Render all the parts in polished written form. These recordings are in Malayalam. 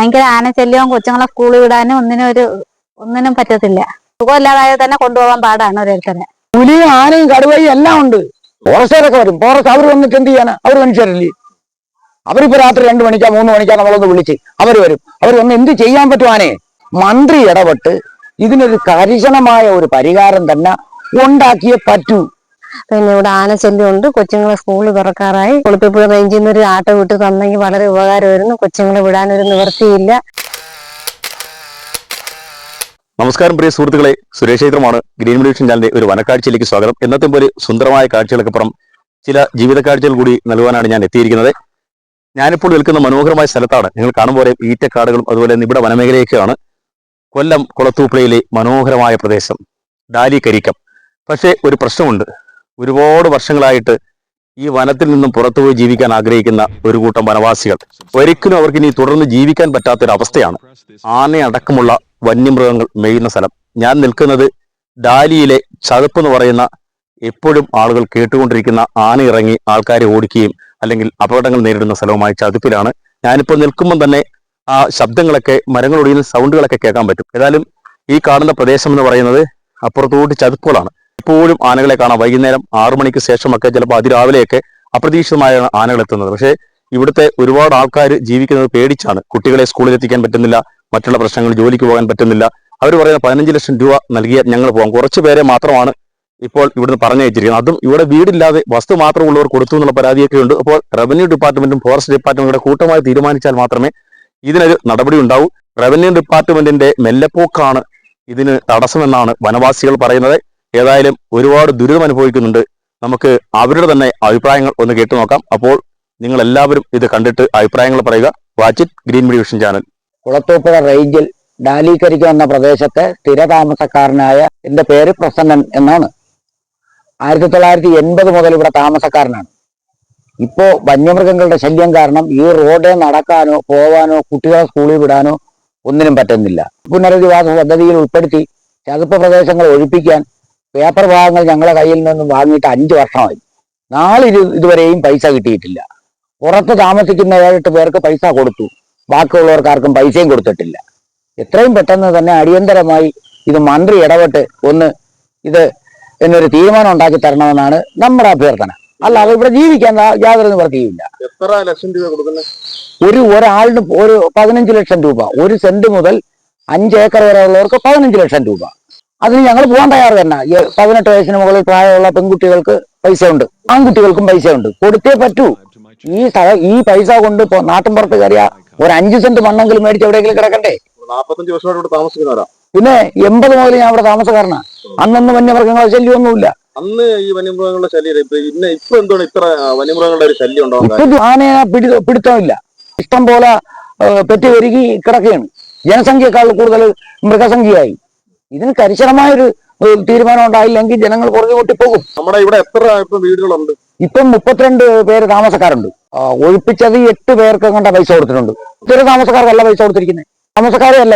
ഭയങ്കര ആനശല്യവും കൊച്ചുങ്ങളെ സ്കൂളിൽ വിടാനും ഒന്നിനും പറ്റത്തില്ല. സുഖമില്ലാതായത് തന്നെ കൊണ്ടുപോകാൻ പാടാണ് ഓരോരുത്തരെ. പുലിയും ആനയും കടുവയും എല്ലാം ഉണ്ട്. ഫോറസ്റ്റുകാരൊക്കെ വരും. ഫോറസ്റ്റ് അവർ വന്നിട്ട് എന്ത് ചെയ്യാനാ? അവർ മനുഷ്യരല്ലേ? അവരിപ്പോ രാത്രി 2 മണിക്കാ 3 മണിക്കാ നമ്മളൊന്ന് വിളിച്ച് അവർ വരും. അവർ വന്ന് എന്ത് ചെയ്യാൻ പറ്റും? ആനയെ മന്ത്രി ഇടപെട്ട് ഇതിനൊരു കർശനമായ ഒരു പരിഹാരം തന്നെ ഉണ്ടാക്കിയേ പറ്റൂ. പിന്നെ ഇവിടെ ആനശല്യം ഉണ്ട്. കൊച്ചുങ്ങളെ സ്കൂൾ തുറക്കാറായി. കുളിപ്പിപ്പുഴ റേഞ്ചിൽ നിന്ന് ഒരു ആട്ടോ വിട്ട് തന്നെങ്കിൽ വളരെ ഉപകാരമായിരുന്നു. കൊച്ചുങ്ങളെ വിടാനൊരു നിവൃത്തിയില്ല. നമസ്കാരം പ്രിയ സുഹൃത്തുക്കളെ, സുരേഷ് ക്ഷേത്രമാണ്. ഗ്രീൻ മീഡിയ ചാനലിന്റെ ഒരു വനക്കാഴ്ചയിലേക്ക് സ്വാഗതം. എന്നത്തെ പോലെ സുന്ദരമായ കാഴ്ചകൾക്കപ്പുറം ചില ജീവിത കാഴ്ചകൾ കൂടി നൽകുവാനാണ് ഞാൻ എത്തിയിരിക്കുന്നത്. ഞാനിപ്പോൾ നിൽക്കുന്ന മനോഹരമായ സ്ഥലത്താണ്. നിങ്ങൾ കാണുമ്പോൾ ഈറ്റക്കാടുകളും അതുപോലെ നിബിഡ വനമേഖലയൊക്കെയാണ്. കൊല്ലം കുളത്തൂപ്പുഴയിലെ മനോഹരമായ പ്രദേശം ഡാലിക്കരിക്കം. പക്ഷേ ഒരു പ്രശ്നമുണ്ട്. ഒരുപാട് വർഷങ്ങളായിട്ട് ഈ വനത്തിൽ നിന്നും പുറത്തുപോയി ജീവിക്കാൻ ആഗ്രഹിക്കുന്ന ഒരു കൂട്ടം വനവാസികൾ, ഒരിക്കലും അവർക്ക് ഇനി തുടർന്ന് ജീവിക്കാൻ പറ്റാത്തൊരവസ്ഥയാണ്. ആനയടക്കമുള്ള വന്യമൃഗങ്ങൾ മേയുന്ന സ്ഥലം. ഞാൻ നിൽക്കുന്നത് ഡാലിയിലെ ചതുപ്പ് എന്ന് പറയുന്ന, എപ്പോഴും ആളുകൾ കേട്ടുകൊണ്ടിരിക്കുന്ന, ആന ഇറങ്ങി ആൾക്കാരെ ഓടിക്കുകയും അല്ലെങ്കിൽ അപകടങ്ങൾ നേരിടുന്ന സ്ഥലവുമായ ചതുപ്പിലാണ്. ഞാനിപ്പോൾ നിൽക്കുമ്പോൾ തന്നെ ആ ശബ്ദങ്ങളൊക്കെ, മരങ്ങൾ ഒടിയുന്ന സൗണ്ടുകളൊക്കെ കേൾക്കാൻ പറ്റും. ഏതായാലും ഈ കാണുന്ന പ്രദേശം എന്ന് പറയുന്നത് അപ്പുറത്തോട്ട് ചതുപ്പുകളാണ്. എപ്പോഴും ആനകളെ കാണാം. വൈകുന്നേരം 6 മണിക്ക് ശേഷമൊക്കെ, ചിലപ്പോൾ അതിരാവിലെയൊക്കെ അപ്രതീക്ഷിതമായാണ് ആനകൾ എത്തുന്നത്. പക്ഷേ ഇവിടുത്തെ ഒരുപാട് ആൾക്കാർ ജീവിക്കുന്നത് പേടിച്ചാണ്. കുട്ടികളെ സ്കൂളിൽ എത്തിക്കാൻ പറ്റുന്നില്ല, മറ്റുള്ള പ്രശ്നങ്ങൾ, ജോലിക്ക് പോകാൻ പറ്റുന്നില്ല. അവർ പറയുന്ന 15 ലക്ഷം രൂപ നൽകിയാൽ ഞങ്ങൾ പോകാം. കുറച്ചു പേരെ മാത്രമാണ് ഇപ്പോൾ ഇവിടുന്ന് പറഞ്ഞയച്ചിരിക്കുന്നത്. അതും ഇവിടെ വീടില്ലാതെ വസ്തു മാത്രമുള്ളവർ കൊടുത്തു എന്നുള്ള പരാതിയൊക്കെ ഉണ്ട്. അപ്പോൾ റവന്യൂ ഡിപ്പാർട്ട്മെന്റും ഫോറസ്റ്റ് ഡിപ്പാർട്ട്മെന്റും കൂടെ കൂട്ടമായി തീരുമാനിച്ചാൽ മാത്രമേ ഇതിനൊരു നടപടി ഉണ്ടാവൂ. റവന്യൂ ഡിപ്പാർട്ട്മെന്റിന്റെ മെല്ലെപ്പോക്കാണ് ഇതിന് തടസ്സമെന്നാണ് വനവാസികൾ പറയുന്നത്. ഏതായാലും ഒരുപാട് ദുരിതം അനുഭവിക്കുന്നുണ്ട്. നമുക്ക് അവരുടെ തന്നെ അഭിപ്രായങ്ങൾ ഒന്ന് കേട്ടു നോക്കാം. അപ്പോൾ നിങ്ങൾ എല്ലാവരും ഇത് കണ്ടിട്ട് അഭിപ്രായങ്ങൾ പറയുക. Watch it green media channel. Kulathupuzha റേഞ്ചിൽ ഡാലിക്കരിക്കം എന്ന പ്രദേശത്തെ സ്ഥിരതാമസക്കാരനായ, എന്റെ പേര് പ്രസന്നൻ എന്നാണ്. 1980 മുതൽ ഇവിടെ താമസക്കാരനാണ്. ഇപ്പോ വന്യമൃഗങ്ങളുടെ ശല്യം കാരണം ഈ റോഡിൽ നടക്കാനോ പോവാനോ കുട്ടികളെ സ്കൂളിൽ വിടാനോ ഒന്നിനും പറ്റുന്നില്ല. പുനരധിവാസ പദ്ധതിയിൽ ഉൾപ്പെടുത്തി ചതുപ്പ് പ്രദേശങ്ങൾ ഒഴിപ്പിക്കാൻ പേപ്പർ ഭാഗങ്ങൾ ഞങ്ങളെ കയ്യിൽ നിന്നും വാങ്ങിയിട്ട് 5 വർഷമായി. ഇതുവരെയും പൈസ കിട്ടിയിട്ടില്ല. പുറത്ത് താമസിക്കുന്ന 7-8 പേർക്ക് പൈസ കൊടുത്തു. ബാക്കിയുള്ളവർക്ക് ആർക്കും പൈസയും കൊടുത്തിട്ടില്ല. എത്രയും പെട്ടെന്ന് തന്നെ അടിയന്തരമായി ഇത് മന്ത്രി ഇടപെട്ട് ഇത് എന്നൊരു തീരുമാനം ഉണ്ടാക്കി തരണമെന്നാണ് നമ്മുടെ അഭ്യർത്ഥന. അല്ലാതെ ഇവിടെ ജീവിക്കാൻ യാതൊരു നിവൃത്തിയുമില്ല. എത്ര ലക്ഷം രൂപ കൊടുക്കുന്നത്? ഒരാളിന് 15 ലക്ഷം രൂപ. 1 സെന്റ് മുതൽ 5 ഏക്കർ വരെ ഉള്ളവർക്ക് 15 ലക്ഷം രൂപ. അതിന് ഞങ്ങൾ പോകാൻ തയ്യാർ തന്നെ. 18 വയസ്സിന് മുകളിൽ പ്രായമുള്ള പെൺകുട്ടികൾക്ക് പൈസ ഉണ്ട്, ആൺകുട്ടികൾക്കും പൈസ ഉണ്ട്. കൊടുത്തേ പറ്റൂ. ഈ പൈസ കൊണ്ട് നാട്ടിൻപുറത്ത് കയറിയ ഒരു 5 സെന്റ് മണ്ണെങ്കിലും മേടിച്ച് എവിടെയെങ്കിലും കിടക്കണ്ടേ? 45 വർഷമായിട്ട് ഇവിടെ താമസിക്കുന്നവരാ. പിന്നെ 80 മുതൽ ഞാൻ ഇവിടെ താമസക്കാരനാ. അന്നൊന്നും വന്യമൃഗങ്ങളുടെ ശല്യമൊന്നുമില്ല. അന്ന് ഈ വന്യമൃഗങ്ങളുടെ ശല്യം ഇപ്പൊ എന്താണ് ഇത്ര വന്യമൃഗങ്ങളുടെ ഒരു ശല്യം ഉണ്ടാവുക? ഇപ്പൊ ആനയെ പിടുത്തമില്ല. ഇഷ്ടം പോലെ പെറ്റി പെരുകി കിടക്കുകയാണ്. ജനസംഖ്യയേക്കാൾ കൂടുതൽ മൃഗസംഖ്യയായി. ഇതിന് കർശനമായൊരു തീരുമാനം ഉണ്ടായില്ലെങ്കിൽ ജനങ്ങൾ പുറകെ കൂട്ടിപ്പോകും. നമ്മുടെ ഇവിടെ എത്ര വീടുകളുണ്ട്? ഇപ്പം 32 പേര് താമസക്കാരുണ്ട്. ഒഴിപ്പിച്ചത് 8 പേർക്ക് കണ്ട പൈസ കൊടുത്തിട്ടുണ്ട്. ഇത്ര താമസക്കാർക്കല്ല പൈസ കൊടുത്തിരിക്കുന്നത്. താമസക്കാരെ അല്ല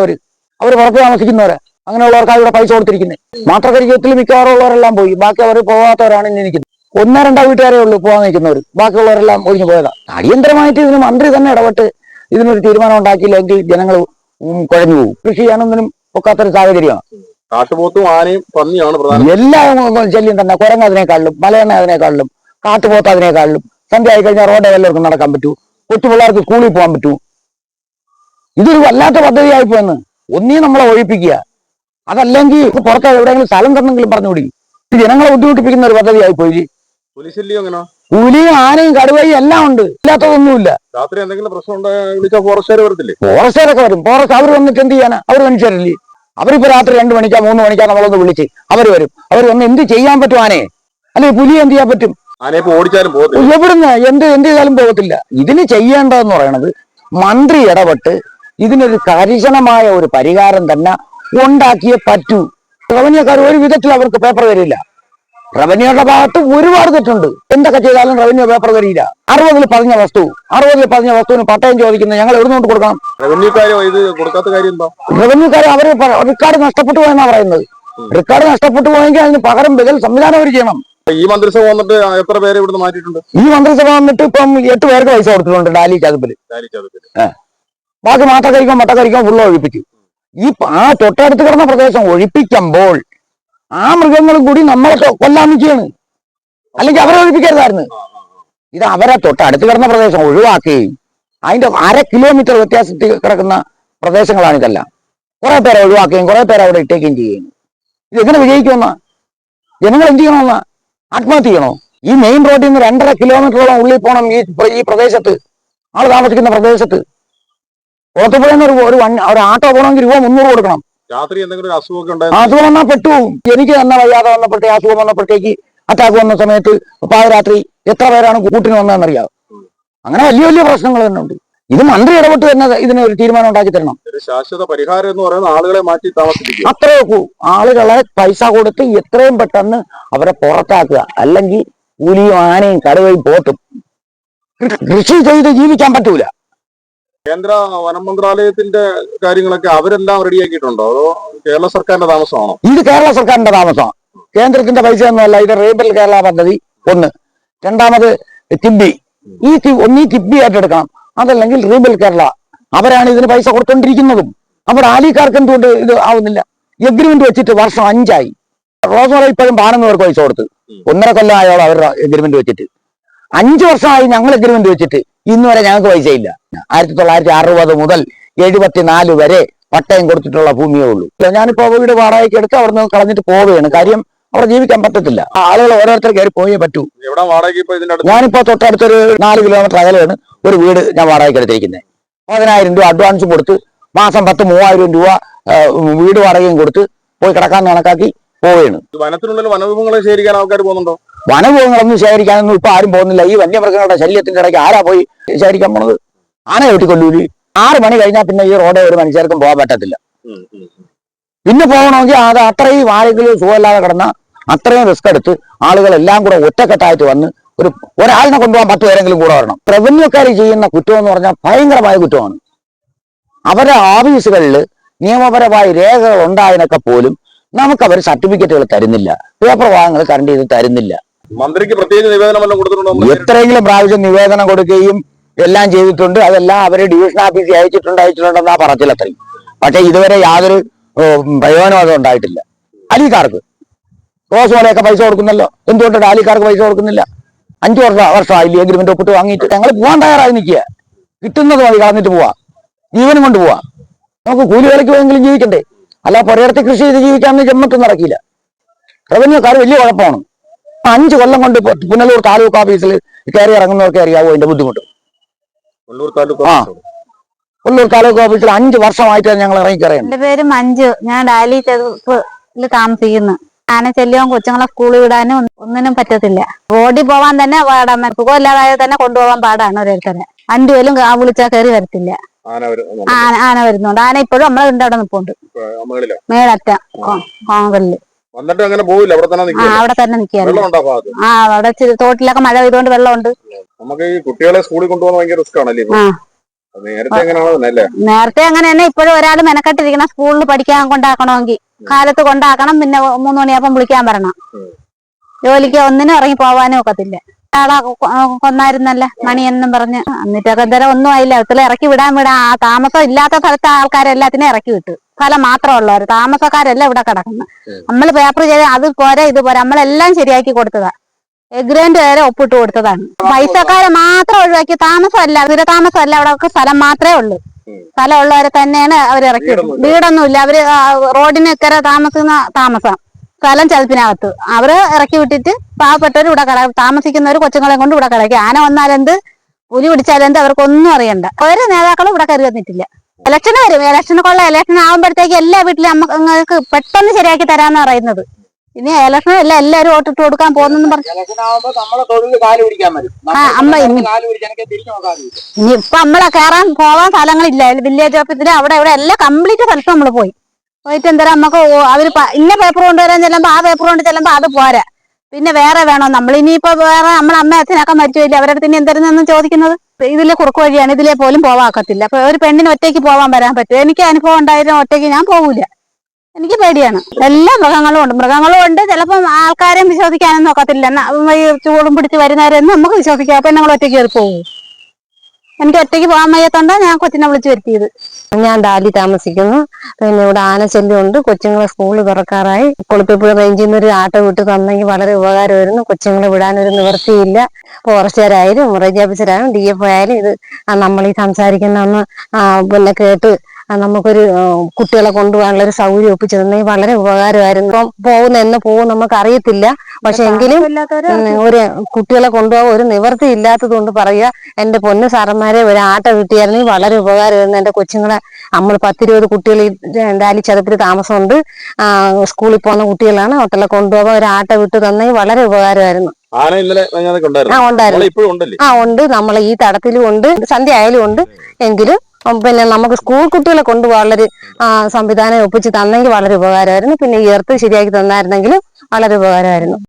അവർ പുറത്ത് താമസിക്കുന്നവരെ, അങ്ങനെയുള്ളവർക്കാണ് ഇവിടെ പൈസ കൊടുത്തിരിക്കുന്നത്. മാത്രകരിക്കത്തിൽ മിക്കവാറും ഉള്ളവരെല്ലാം പോയി. ബാക്കി അവർ പോകാത്തവരാണ് ഇന്ന് നിൽക്കുന്നത്. 1-2 വീട്ടുകാരേ ഉള്ളൂ പോകാൻ നിൽക്കുന്നവർ. ബാക്കിയുള്ളവരെല്ലാം ഒഴിഞ്ഞു പോയതാണ്. അടിയന്തരമായിട്ട് ഇതിന് മന്ത്രി തന്നെ ഇടപെട്ട് ഇതിനൊരു തീരുമാനം ഉണ്ടാക്കിയില്ലെങ്കിൽ ജനങ്ങൾ കുഴഞ്ഞു പോകും. കൃഷി ചെയ്യാനൊന്നിനും ഒക്കാത്തൊരു സാഹചര്യമാണ്. കാട്ടുപോത്തും ആനയും പന്നിയാണ് പ്രധാനം. എല്ലാ ശല്യം തന്നെ. കുരങ്ങ് അതിനേക്കാളിലും, മലയെണ്ണ അതിനേക്കാളിലും, കാട്ടുപോത്ത് അതിനേക്കാളിലും. സന്ധ്യ ആയി കഴിഞ്ഞാൽ റോഡ് എല്ലാവർക്കും നടക്കാൻ പറ്റൂ, കൊച്ചു പിള്ളേർക്ക് സ്കൂളിൽ പോകാൻ പറ്റൂ. ഇതൊരു വല്ലാത്ത പദ്ധതിയായി പോയെന്ന്. ഒന്നീ നമ്മളെ ഒഴിപ്പിക്കുക, അതല്ലെങ്കിൽ പുറത്ത് എവിടെയെങ്കിലും സ്ഥലം തന്നെങ്കിലും പറഞ്ഞുകൂടി. ജനങ്ങളെ ബുദ്ധിമുട്ടിപ്പിക്കുന്ന ഒരു പദ്ധതിയായി പോയി. പുലിയും ആനയും കടുവയും എല്ലാം ഉണ്ട്, ഇല്ലാത്തതൊന്നുമില്ല. രാത്രി എന്തെങ്കിലും പ്രശ്നം വിളിച്ചാൽ ഫോറസ്റ്റുകാർ വരത്തില്ലേ? ഫോറസ്റ്റുകാരൊക്കെ വരും. ഫോറസ്റ്റ് അവർ വന്നിട്ട് എന്ത് ചെയ്യാനാ? അവർ മനുഷ്യരല്ലേ? അവരിപ്പോ രാത്രി 2 മണിക്കാ 3 മണിക്കാ നമ്മളൊന്ന് വിളിച്ച് അവർ വരും. അവർ വന്ന് എന്ത് ചെയ്യാൻ പറ്റും ആനയെ? അല്ലെങ്കിൽ പുലിയെ എന്ത് ചെയ്യാൻ പറ്റും? എവിടുന്ന് എന്ത് ചെയ്താലും പോകത്തില്ല. ഇതിന് ചെയ്യേണ്ടതെന്ന് പറയണത് മന്ത്രി ഇടപെട്ട് ഇതിനൊരു കർശനമായ ഒരു പരിഹാരം തന്നെ ഉണ്ടാക്കിയേ പറ്റൂ. റവന്യൂക്കാർ ഒരു വിധത്തിൽ അവർക്ക് പേപ്പർ തരില്ല. റവന്യൂയുടെ ഭാഗത്ത് ഒരുപാട് തെറ്റുണ്ട്. എന്തൊക്കെ ചെയ്താലും റവന്യൂ പേപ്പർ തരില്ല. 60-ൽ പതിഞ്ഞ വസ്തുവിന് പട്ടയം ചോദിക്കുന്നത് ഞങ്ങൾ എവിടുന്നോട്ട് കൊടുക്കണം? റവന്യൂക്കാർ അവര് റെക്കോർഡ് നഷ്ടപ്പെട്ടു പോയെന്നാ പറയുന്നത്. റെക്കോർഡ് നഷ്ടപ്പെട്ടു പോയെങ്കിൽ അതിന് പകരം ബദൽ സംവിധാനം അവർ ചെയ്യണം. ഈ മന്ത്രിസഭ വന്നിട്ട് എത്ര പേരെ ഇവിടുന്ന് മാറ്റിയിട്ടുണ്ട്? ഈ മന്ത്രിസഭ വന്നിട്ട് ഇപ്പം 8 പേർക്ക് പൈസ കൊടുത്തിട്ടുണ്ട് ഡാലി ചതുപ്പില്. ബാക്കി മാട്ടക്കരിക്കോ മട്ടക്കരിക്കോ ഫുള്ള് ഒഴിപ്പിച്ചു. ആ തൊട്ടടുത്ത് കിടന്ന പ്രദേശം ഒഴിപ്പിക്കുമ്പോൾ ആ മൃഗങ്ങളും കൂടി നമ്മളെ കൊല്ലാൻ നിൽക്കുകയാണ്. അല്ലെങ്കിൽ അവരെ ഒഴിപ്പിക്കരുതായിരുന്നു. ഇത് അവരെ തൊട്ടടുത്ത് കിടന്ന പ്രദേശം ഒഴിവാക്കുകയും അതിന്റെ 1/2 കിലോമീറ്റർ വ്യത്യാസത്തിൽ കിടക്കുന്ന പ്രദേശങ്ങളാണ് ഇതെല്ലാം. കുറെ പേരെ ഒഴിവാക്കുകയും കുറെ പേരെ അവിടെ ഇട്ടേക്കുകയും ചെയ്യുകയും. ഇതെങ്ങനെ വിജയിക്കുമെന്നാ? ജനങ്ങൾ എന്ത് ചെയ്യണമെന്നാ? ആത്മഹത്യ ചെയ്യണോ? ഈ മെയിൻ റോഡിൽ നിന്ന് 2.5 കിലോമീറ്ററോളം ഉള്ളിൽ പോകണം ഈ പ്രദേശത്ത്, ആള് താമസിക്കുന്ന പ്രദേശത്ത്. പുറത്തുപോയെന്ന് ഒരു ആട്ടോ പോകണമെങ്കിൽ രൂപ 300 കൊടുക്കണം. രാത്രി എന്തെങ്കിലും അസുഖം വന്നാൽ പെട്ടു. എനിക്ക് തന്നെ വയ്യാതെ വന്നപ്പോഴത്തേക്ക്, അസുഖം വന്നപ്പോഴത്തേക്ക്, അറ്റാക്ക് വന്ന സമയത്ത് പാതിരാത്രി എത്ര പേരാണ് കൂട്ടിന് വന്നതെന്നറിയാം. അങ്ങനെ വലിയ വലിയ പ്രശ്നങ്ങൾ തന്നെ ഉണ്ട്. ഇത് മന്ത്രി ഇടപെട്ട് തന്നെ ഇതിന് ഒരു തീരുമാനം ഉണ്ടാക്കി തരണം. ശാശ്വത പരിഹാരം എന്ന് പറയുന്നത് ആളുകളെ മാറ്റി താമസിപ്പിക്കുക. അത്രേ നോക്കൂ. ആളുകളെ പൈസ കൊടുത്ത് എത്രയും പെട്ടെന്ന് അവരെ പുറത്താക്കുക. അല്ലെങ്കിൽ പുലിയും ആനയും കടുവയും പോത്തും. കൃഷി ചെയ്ത് ജീവിക്കാൻ പറ്റൂല. കേന്ദ്ര വനം മന്ത്രാലയത്തിന്റെ കാര്യങ്ങളൊക്കെ അവരെല്ലാം റെഡിയാക്കിയിട്ടുണ്ടോ, അതോ കേരള സർക്കാരിന്റെ താമസമാണോ? ഇത് കേരള സർക്കാരിന്റെ താമസമാണ്. കേന്ദ്രത്തിന്റെ പൈസ ഒന്നുമല്ല. ഇത് റേബൽ കേരള പദ്ധതി ഒന്ന്. രണ്ടാമത് കിബി. ഒന്നീ കിബി ഏറ്റെടുക്കണം, അതല്ലെങ്കിൽ റീബൽ കേരള. അവരാണ് ഇതിന് പൈസ കൊടുത്തോണ്ടിരിക്കുന്നതും. അവിടെ ആലിക്കാർക്ക് എന്തുകൊണ്ട് ഇത് ആവുന്നില്ല? എഗ്രിമെന്റ് വെച്ചിട്ട് വർഷം 5 ആയി. റോസ്മറ ഇപ്പോഴും പാടുന്നവർക്ക് പൈസ കൊടുത്ത് 1.5 കൊല്ലം ആയോളം അവരുടെ എഗ്രിമെന്റ് വെച്ചിട്ട്. 5 വർഷമായി ഞങ്ങൾ എഗ്രിമെന്റ് വെച്ചിട്ട് ഇന്ന് വരെ ഞങ്ങൾക്ക് പൈസയില്ല. 1960 മുതൽ 74 വരെ പട്ടയം കൊടുത്തിട്ടുള്ള ഭൂമിയേ ഉള്ളൂ. ഞാനിപ്പോ വീട് വാടകയ്ക്ക് എടുത്ത് അവിടെ നിന്ന് കളഞ്ഞിട്ട് പോവുകയാണ്. കാര്യം അവിടെ ജീവിക്കാൻ പറ്റത്തില്ല. ആളുകൾ ഓരോരുത്തർ കയറി പോയേ പറ്റൂ. ഞാനിപ്പോ തൊട്ടടുത്തൊരു 4 കിലോമീറ്റർ അകലെയാണ് ഒരു വീട് ഞാൻ വാടകയ്ക്ക് എടുത്തിരിക്കുന്നത്. 10,000 രൂപ അഡ്വാൻസ് കൊടുത്ത് മാസം 10,000-3,000 രൂപ വീട് വാടകയും കൊടുത്ത് പോയി കിടക്കാൻ കണക്കാക്കി പോവുകയാണ്. വനത്തിനുള്ളിൽ വനവിഭവങ്ങളെ ശേഖരിക്കാൻ ആൾക്കാർ പോകുന്നുണ്ടോ? വനവിഭവങ്ങളൊന്നും ശേഖരിക്കാനൊന്നും ഇപ്പൊ ആരും പോകുന്നില്ല. ഈ വന്യമൃഗങ്ങളുടെ ശല്യത്തിന്റെ ഇടയ്ക്ക് ആരാ പോയി ശേഖരിക്കാൻ പോണത്? ആന വെട്ടിക്കൊല്ലൂലി. 6 മണി കഴിഞ്ഞാൽ പിന്നെ ഈ റോഡേ ഒരു മനുഷ്യർക്കും പോകാൻ പറ്റത്തില്ല. പിന്നെ പോകണമെങ്കിൽ അത് അത്രയും ആരെങ്കിലും സുഖമില്ലാതെ കിടന്ന അത്രയും റിസ്ക് എടുത്ത് ആളുകളെല്ലാം കൂടെ ഒറ്റക്കെട്ടായിട്ട് വന്ന് ഒരാളിനെ കൊണ്ടുപോകാൻ 10 പേരെങ്കിലും കൂടെ വരണം. റവന്യൂക്കാർ ചെയ്യുന്ന കുറ്റം എന്ന് പറഞ്ഞാൽ ഭയങ്കരമായ കുറ്റമാണ്. അവരുടെ ഓഫീസുകളിൽ നിയമപരമായ രേഖകൾ ഉണ്ടായതിനൊക്കെ പോലും നമുക്ക് അവർ സർട്ടിഫിക്കറ്റുകൾ തരുന്നില്ല. പേപ്പർ ഭാഗങ്ങൾ കറണ്ട് ചെയ്ത് തരുന്നില്ല. മന്ത്രിക്ക് പ്രത്യേക നിവേദനം കൊടുത്തിട്ടുണ്ടോ? എത്രയെങ്കിലും പ്രാവശ്യം നിവേദനം കൊടുക്കുകയും എല്ലാം ചെയ്തിട്ടുണ്ട്. അതെല്ലാം അവര് ഡിവിഷൻ ഓഫീസിൽ അയച്ചിട്ടുണ്ടെന്നാ പറച്ചിൽ അത്രയും. പക്ഷെ ഇതുവരെ യാതൊരു പ്രയോജനം അത് ഉണ്ടായിട്ടില്ല. അലിക്കാർക്ക് റോസ് പോലെയൊക്കെ പൈസ കൊടുക്കുന്നല്ലോ. എന്തുകൊണ്ടാണ് ആലിക്കാർക്ക് പൈസ കൊടുക്കുന്നില്ല? 5 വർഷമായില്ലേ എഗ്രിമെന്റ് ഒപ്പിട്ട് വാങ്ങിയിട്ട്? ഞങ്ങൾ പോകാൻ തയ്യാറായി നിൽക്കുക. കിട്ടുന്നത് മതി, കളഞ്ഞിട്ട് പോവാ, ജീവനും കൊണ്ട് പോവാ. നമുക്ക് കൂലി വിലയ്ക്ക് പോയെങ്കിലും ജീവിക്കണ്ടേ? അല്ല പുരയിടത്ത് കൃഷി ചെയ്ത് ജീവിക്കാമെന്ന് ജന്മത്തും നടക്കില്ല. റവന്യൂക്കാർ വലിയ കുഴപ്പമാണ്. 5 കൊല്ലം കൊണ്ട് പുനലൂർ താലൂക്ക് ഓഫീസിൽ കയറി ഇറങ്ങുന്നവർക്ക് അറിയാവോ അതിന്റെ ബുദ്ധിമുട്ട്? കൊല്ലൂർ താലൂക്ക് ഓഫീസിൽ 5 വർഷമായിട്ടാണ് ഞങ്ങൾ ഇറങ്ങിക്കറിയാം. എന്റെ പേര് മഞ്ജു. ഞാൻ ഡാലി ചെറുപ്പിൽ താമസിക്കുന്നു. ആനശല്യവും കൊച്ചുങ്ങളെ സ്കൂളിൽ വിടാനും ഒന്നിനും പറ്റത്തില്ല. റോഡിൽ പോവാൻ തന്നെ പാടാൻ, സുഖമില്ലാതായ തന്നെ കൊണ്ടുപോകാൻ പാടാണ് ഓരോരുത്തരെ. 2 പേരും വിളിച്ചാൽ കയറി വരത്തില്ല. ആന വരുന്നുണ്ട്. ആന ഇപ്പോഴും നമ്മളെ അവിടെ നിൽപ്പുണ്ട്, മേളറ്റ കോങ്കലില്. അവിടെ തന്നെ നിൽക്കുകയാണ്. അവിടെ തോട്ടിലൊക്കെ മഴ പെയ്തുകൊണ്ട് വെള്ളമുണ്ട്. നമുക്ക് ഈ കുട്ടികളെ സ്കൂളിൽ കൊണ്ടുപോകാൻ ഭയങ്കര റിസ്ക് ആണല്ലേ? നേരത്തെ അങ്ങനെ തന്നെ. ഇപ്പോഴും ഒരാൾ മെനക്കെട്ടിരിക്കണം സ്കൂളിൽ പഠിക്കാൻ കൊണ്ടാക്കണമെങ്കിൽ. കാലത്ത് കൊണ്ടാക്കണം, പിന്നെ 3 മണിയാകുമ്പോൾ വിളിക്കാൻ പറയണം. ജോലിക്ക് ഒന്നിനും ഇറങ്ങി പോവാനും ഒക്കത്തില്ല. ആളെ കൊന്നായിരുന്നല്ല മണിയെന്നും പറഞ്ഞ്. എന്നിട്ടൊക്കെ എന്തായാലും ഒന്നും ആയില്ല. ഇത്ര ഇറക്കി വിടാൻ ആ താമസം ഇല്ലാത്ത സ്ഥലത്തെ ആൾക്കാരെല്ലാത്തിനും ഇറക്കി വിട്ടു. സ്ഥലം മാത്രമുള്ളവർ, താമസക്കാരെല്ലാം ഇവിടെ കിടക്കുന്നു. നമ്മൾ പേപ്പർ ചെയ്ത് അത് പോരാ ഇത് പോരാ നമ്മളെല്ലാം ശരിയാക്കി കൊടുത്തതാ. എഗ്രിമെന്റ് വരെ ഒപ്പിട്ട് കൊടുത്തതാണ്. പൈസക്കാരെ മാത്രം ഒഴിവാക്കി, താമസമല്ല, ദുരതാമസമല്ല, അവിടെ സ്ഥലം മാത്രമേ ഉള്ളൂ. സ്ഥലം ഉള്ളവരെ തന്നെയാണ് അവർ ഇറക്കി വിടുന്നത്. വീടൊന്നുമില്ല. അവര് റോഡിന് ഇക്കരെ താമസിക്കുന്ന താമസം, സ്ഥലം ചതുപ്പിനകത്ത് അവര് ഇറക്കി വിട്ടിട്ട് പാവപ്പെട്ടവർ ഇവിടെ താമസിക്കുന്നവർ കൊച്ചുങ്ങളെ കൊണ്ട് ഇവിടെ കിടക്കി. ആന വന്നാലെന്ത്, പുലി പിടിച്ചാലെന്ത്, അവർക്കൊന്നും അറിയണ്ട. ഒരു നേതാക്കളും ഇവിടെ കയറി വന്നിട്ടില്ല. ഇലക്ഷന് വരും. ഇലക്ഷനൊക്കെയുള്ള ഇലക്ഷൻ ആകുമ്പോഴത്തേക്ക് എല്ലാ വീട്ടിലും നമുക്ക് പെട്ടെന്ന് ശരിയാക്കി തരാന്ന് പറയുന്നത്. ഇനി ഇലക്ഷൻ അല്ല, എല്ലാരും വോട്ടിട്ട് കൊടുക്കാൻ പോകുന്നെന്ന് പറഞ്ഞു. ഇനി ഇപ്പൊ നമ്മളെ കയറാൻ പോവാൻ സ്ഥലങ്ങളില്ല. വില്ലേജ് ഓഫീസിൽ അവിടെ ഇവിടെ എല്ലാം കംപ്ലീറ്റ് സ്ഥലത്ത് നമ്മള് പോയിട്ട് എന്തായാലും നമുക്ക് അവര് ഇന്ന പേപ്പർ കൊണ്ടുവരാൻ ചെല്ലുമ്പോ ആ പേപ്പർ കൊണ്ട് ചെല്ലുമ്പോ അത് പോരാ, പിന്നെ വേറെ വേണോ. നമ്മൾ ഇനിയിപ്പോ വേറെ നമ്മളെ അമ്മ അച്ഛനൊക്കെ മരിച്ചുപോയില്ലേ, അവരുടെ പിന്നെ എന്തായിരുന്നു ചോദിക്കുന്നത്? ഇതിലെ കുറുക്ക് വഴിയാണ്, ഇതിലെ പോലും പോവാക്കത്തില്ല. അപ്പൊ ഒരു പെണ്ണിന് ഒറ്റയ്ക്ക് പോവാൻ വരാൻ പറ്റും? എനിക്ക് അനുഭവം ഉണ്ടായിരുന്നു. ഒറ്റയ്ക്ക് ഞാൻ പോകൂല, എനിക്ക് പേടിയാണ്. എല്ലാ മൃഗങ്ങളും ഉണ്ട്. ചിലപ്പം ആൾക്കാരെയും വിശ്വസിക്കാനൊന്നും ഒക്കത്തില്ല. ചൂടും പിടിച്ച് വരുന്നവരെയൊന്നും നമുക്ക് വിശ്വസിക്കാം. അപ്പൊ ഞങ്ങൾ ഒറ്റയ്ക്ക് കയറി പോകും. എനിക്ക് ഒറ്റയ്ക്ക് പോകാൻ വയ്യാത്തോണ്ടാ ഞാൻ കൊച്ചിനെ വിളിച്ചു വരുത്തിയത്. ഞാൻ ഡാലി താമസിക്കുന്നു. പിന്നെ ഇവിടെ ആനശല്യമുണ്ട്. കൊച്ചുങ്ങളെ സ്കൂൾ തുറക്കാറായി. കുളിപ്പിപ്പുഴ റേഞ്ചിൽ നിന്ന് ഒരു ആട്ടോ വിട്ട് തന്നെങ്കിൽ വളരെ ഉപകാരമായിരുന്നു. കൊച്ചുങ്ങളെ വിടാനൊരു നിവൃത്തിയില്ല. ഫോറസ്റ്റുകാരായാലും റേഞ്ച് ഓഫീസറായാലും DFO ആയാലും ഇത് നമ്മൾ ഈ സംസാരിക്കുന്ന ഒന്ന് പിന്നെ കേട്ട് നമുക്കൊരു കുട്ടികളെ കൊണ്ടുപോകാനുള്ള ഒരു സൗകര്യം ഒപ്പിച്ചു തന്നെങ്കിൽ വളരെ ഉപകാരമായിരുന്നു. ഇപ്പം എന്ന് പോകും നമുക്ക് അറിയത്തില്ല. പക്ഷെ എങ്കിലും ഒരു കുട്ടികളെ കൊണ്ടുപോകാൻ ഒരു നിവൃത്തി ഇല്ലാത്തത് കൊണ്ട് പറയുക, എന്റെ പൊന്നു സാറന്മാരെ ഒരു ആട്ടോ കിട്ടിയായിരുന്നെങ്കിൽ വളരെ ഉപകാരമായിരുന്നു. എന്റെ കൊച്ചുങ്ങളെ നമ്മൾ 10-20 കുട്ടികൾ ഡാലി ചതുപ്പിൽ താമസമുണ്ട്. സ്കൂളിൽ പോകുന്ന കുട്ടികളാണ്. അവരെ കൊണ്ടുപോകാൻ ഒരു ആട്ടോ വിട്ട് തന്നെങ്കിൽ വളരെ ഉപകാരമായിരുന്നു. ആന ഇന്നലെ ഉണ്ടായിരുന്നു. ഉണ്ട്. നമ്മളെ ഈ തടത്തിലും ഉണ്ട്, സന്ധ്യ ആയാലും ഉണ്ട്. എങ്കിലും പിന്നെ നമുക്ക് സ്കൂൾ കുട്ടികളെ കൊണ്ടുപോകാനുള്ളൊരു സംവിധാനം ഒപ്പിച്ച് തന്നെങ്കിൽ വളരെ ഉപകാരമായിരുന്നു. പിന്നെ ഈ എർത്ത് ശരിയാക്കി തന്നായിരുന്നെങ്കിലും വളരെ ഉപകാരമായിരുന്നു.